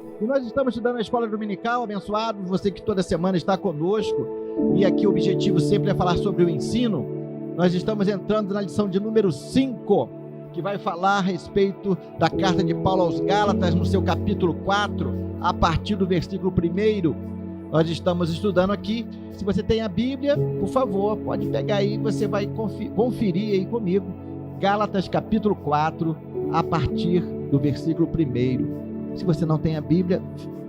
E nós estamos estudando a escola dominical, abençoados, você que toda semana está conosco, e aqui o objetivo sempre é falar sobre o ensino. Nós estamos entrando na lição de número 5, que vai falar a respeito da carta de Paulo aos Gálatas, no seu capítulo 4, a partir do versículo 1. Nós estamos estudando aqui. Se você tem a Bíblia, por favor, pode pegar aí, você vai conferir aí comigo, Gálatas capítulo 4, a partir do versículo 1. Se você não tem a Bíblia,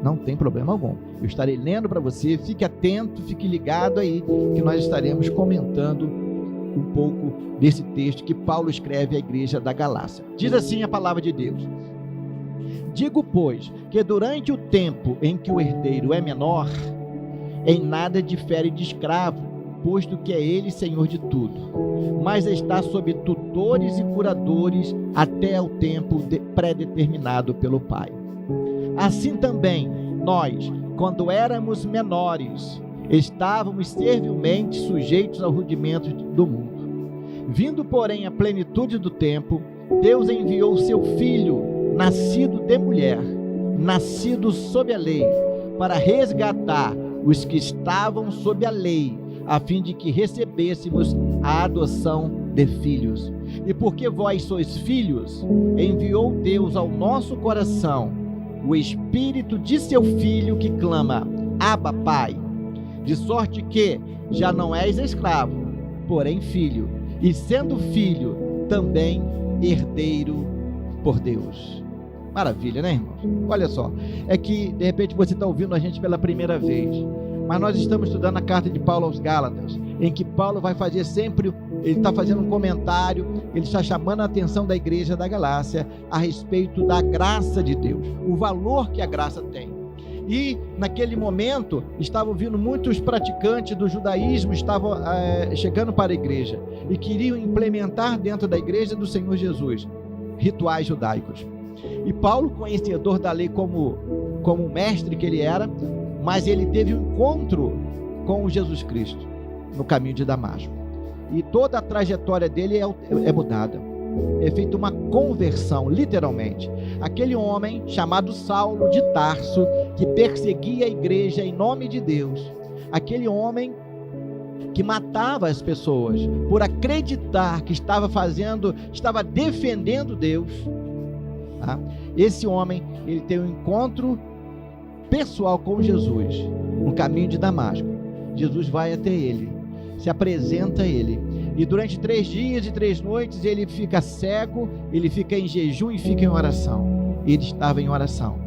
não tem problema algum. Eu estarei lendo para você, fique atento, fique ligado aí, que nós estaremos comentando um pouco desse texto que Paulo escreve à igreja da Galácia. Diz assim a palavra de Deus: digo, pois, que durante o tempo em que o herdeiro é menor, em nada difere de escravo, posto que é ele senhor de tudo, mas está sob tutores e curadores até o tempo pré-determinado pelo Pai. Assim também, nós, quando éramos menores, estávamos servilmente sujeitos aos rudimentos do mundo. Vindo, porém, a plenitude do tempo, Deus enviou seu Filho, nascido de mulher, nascido sob a lei, para resgatar os que estavam sob a lei, a fim de que recebêssemos a adoção de filhos. E porque vós sois filhos, enviou Deus ao nosso coração o Espírito de seu Filho, que clama: Abba, Pai. De sorte que já não és escravo, porém filho, e sendo filho, também herdeiro por Deus. Maravilha, né, irmãos? Olha só, é que de repente você está ouvindo a gente pela primeira vez, mas nós estamos estudando a carta de Paulo aos Gálatas, em que Paulo vai fazer sempre, ele está fazendo um comentário, ele está chamando a atenção da igreja da Galácia a respeito da graça de Deus, o valor que a graça tem. E naquele momento estavam vindo muitos praticantes do judaísmo, estavam chegando para a igreja e queriam implementar dentro da igreja do Senhor Jesus rituais judaicos. E Paulo, conhecedor da lei como mestre que ele era, mas ele teve um encontro com Jesus Cristo no caminho de Damasco, e toda a trajetória dele é mudada, é feita uma conversão, literalmente. Aquele homem chamado Saulo de Tarso, que perseguia a igreja em nome de Deus, aquele homem que matava as pessoas por acreditar que estava defendendo Deus, tá? Esse homem, ele tem um encontro pessoal com Jesus no caminho de Damasco. Jesus vai até ele, se apresenta a ele, e durante 3 dias e 3 noites ele fica cego, ele fica em jejum e fica em oração. Ele estava em oração,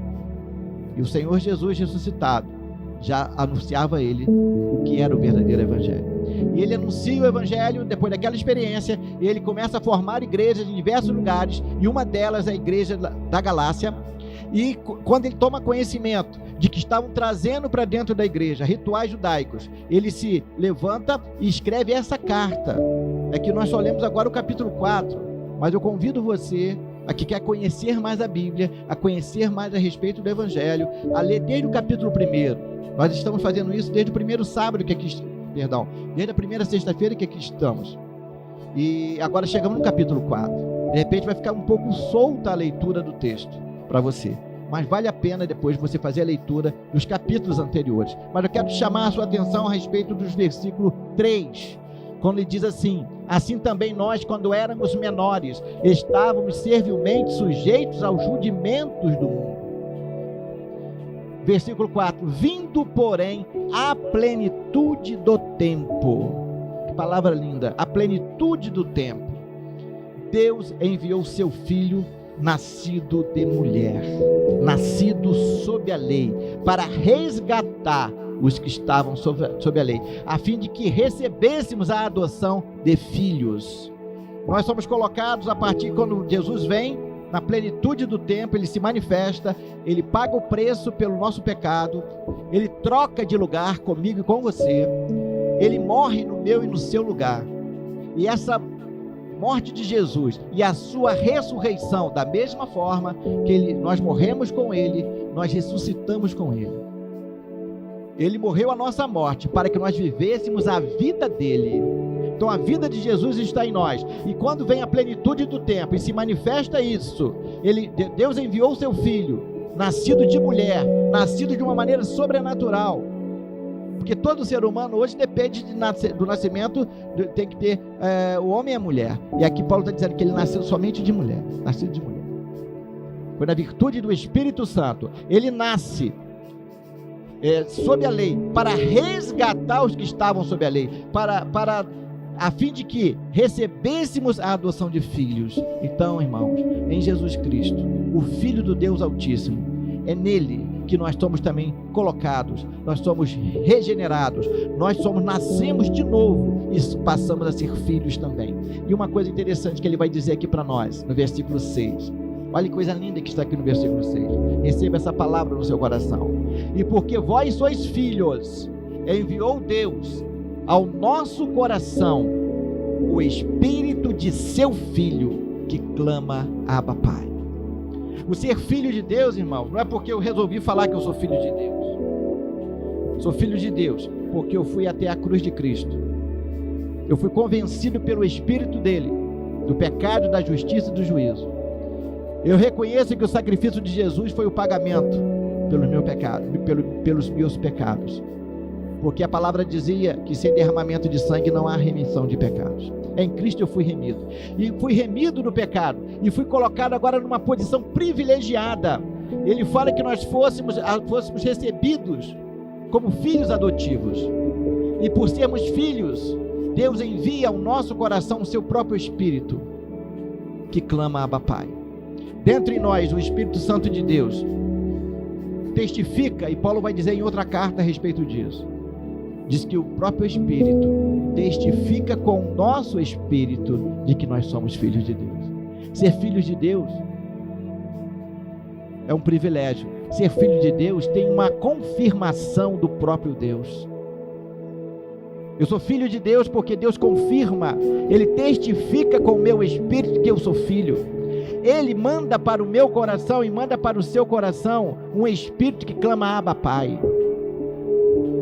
e o Senhor Jesus ressuscitado já anunciava a ele o que era o verdadeiro evangelho. E ele anuncia o evangelho. Depois daquela experiência, ele começa a formar igrejas em diversos lugares, e uma delas é a igreja da Galácia. E quando ele toma conhecimento de que estavam trazendo para dentro da igreja rituais judaicos, ele se levanta e escreve essa carta. É que nós só lemos agora o capítulo 4, mas eu convido você a que quer conhecer mais a Bíblia, a conhecer mais a respeito do evangelho, a ler desde o capítulo 1. Nós estamos fazendo isso desde o primeiro sábado desde a primeira sexta-feira que aqui estamos, e agora chegamos no capítulo 4. De repente vai ficar um pouco solta a leitura do texto para você, mas vale a pena depois você fazer a leitura dos capítulos anteriores. Mas eu quero chamar a sua atenção a respeito dos versículos 3, quando ele diz assim: assim também nós, quando éramos menores, estávamos servilmente sujeitos aos rudimentos do mundo. Versículo 4: vindo, porém, a plenitude do tempo. Que palavra linda! A plenitude do tempo. Deus enviou seu Filho, nascido de mulher, nascido sob a lei, para resgatar os que estavam sob a lei, a fim de que recebêssemos a adoção de filhos. Nós somos colocados a partir quando Jesus vem, na plenitude do tempo, ele se manifesta, ele paga o preço pelo nosso pecado, ele troca de lugar comigo e com você, ele morre no meu e no seu lugar. E essa morte de Jesus e a sua ressurreição, da mesma forma que nós morremos com ele, nós ressuscitamos com ele. Ele morreu a nossa morte para que nós vivêssemos a vida dele. Então a vida de Jesus está em nós, e quando vem a plenitude do tempo e se manifesta isso, Deus enviou o seu Filho, nascido de mulher, nascido de uma maneira sobrenatural. Porque todo ser humano hoje depende do nascimento, tem que ter o homem e a mulher. E aqui Paulo está dizendo que ele nasceu somente de mulher, nascido de mulher. Foi na virtude do Espírito Santo. Ele nasce sob a lei, para resgatar os que estavam sob a lei, a fim de que recebêssemos a adoção de filhos. Então, irmãos, em Jesus Cristo, o Filho do Deus Altíssimo, é nele que nós somos também colocados, nós somos regenerados, nascemos de novo e passamos a ser filhos também. E uma coisa interessante que ele vai dizer aqui para nós, no versículo 6, olha que coisa linda que está aqui no versículo 6, receba essa palavra no seu coração: e porque vós sois filhos, enviou Deus ao nosso coração o Espírito de seu Filho, que clama: Abba, Pai. O ser filho de Deus, irmão, não é porque eu resolvi falar que eu sou filho de Deus. Sou filho de Deus porque eu fui até a cruz de Cristo. Eu fui convencido pelo Espírito dele, do pecado, da justiça e do juízo. Eu reconheço que o sacrifício de Jesus foi o pagamento pelo meu pecado, pelos meus pecados. Porque a palavra dizia que sem derramamento de sangue não há remissão de pecados. Em Cristo eu fui remido. E fui remido do pecado. E fui colocado agora numa posição privilegiada. Ele fala que nós fôssemos recebidos como filhos adotivos. E por sermos filhos, Deus envia ao nosso coração o seu próprio Espírito, que clama: Abba, Pai. Dentro em nós, o Espírito Santo de Deus testifica, e Paulo vai dizer em outra carta a respeito disso. Diz que o próprio Espírito testifica com o nosso espírito de que nós somos filhos de Deus. Ser filhos de Deus é um privilégio. Ser filho de Deus tem uma confirmação do próprio Deus. Eu sou filho de Deus porque Deus confirma, Ele testifica com o meu espírito que eu sou filho. Ele manda para o meu coração e manda para o seu coração um espírito que clama: Abba, Pai.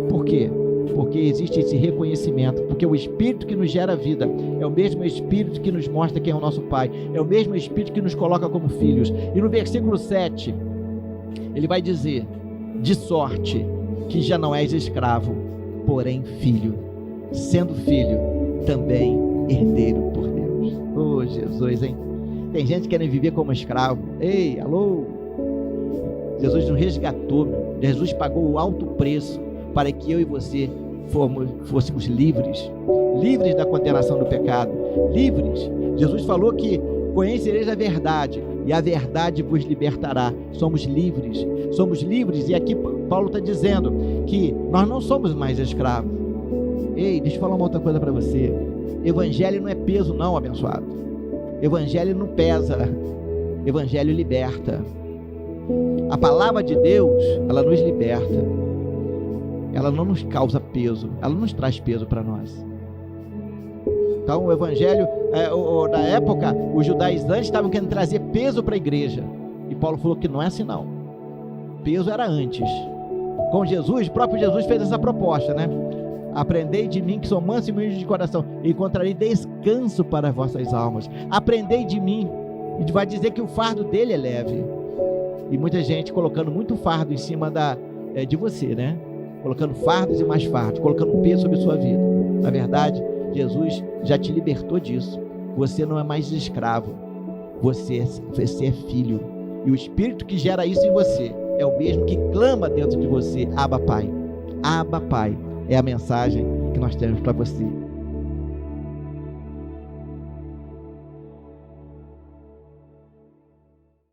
Por quê? Porque existe esse reconhecimento, porque o Espírito que nos gera vida é o mesmo Espírito que nos mostra quem é o nosso Pai, é o mesmo Espírito que nos coloca como filhos. E no versículo 7, ele vai dizer: de sorte que já não és escravo, porém filho, sendo filho, também herdeiro por Deus. Oh, Jesus, hein? Tem gente querendo viver como escravo. Ei, alô? Jesus nos resgatou, Jesus pagou o alto preço para que eu e você fôssemos livres da condenação do pecado, livres. Jesus falou que conhecereis a verdade e a verdade vos libertará. Somos livres, e aqui Paulo está dizendo que nós não somos mais escravos. Ei, deixa eu falar uma outra coisa para você: evangelho não é peso não, abençoado. Evangelho não pesa, evangelho liberta. A palavra de Deus, ela nos liberta. Ela não nos causa peso, ela não nos traz peso para nós. Então o evangelho, na época, os judaizantes estavam querendo trazer peso para a igreja, e Paulo falou que não é assim não. Peso era antes. Com Jesus, o próprio Jesus fez essa proposta, né? Aprendei de mim que sou manso e humilde de coração, e encontrarei descanso para as vossas almas. Aprendei de mim, e vai dizer que o fardo dele é leve. E muita gente colocando muito fardo em cima de você, né? Colocando fardos e mais fardos, colocando peso sobre a sua vida. Na verdade, Jesus já te libertou disso. Você não é mais escravo, você é filho. E o Espírito que gera isso em você é o mesmo que clama dentro de você: Abba, Pai. Abba, Pai é a mensagem que nós temos para você.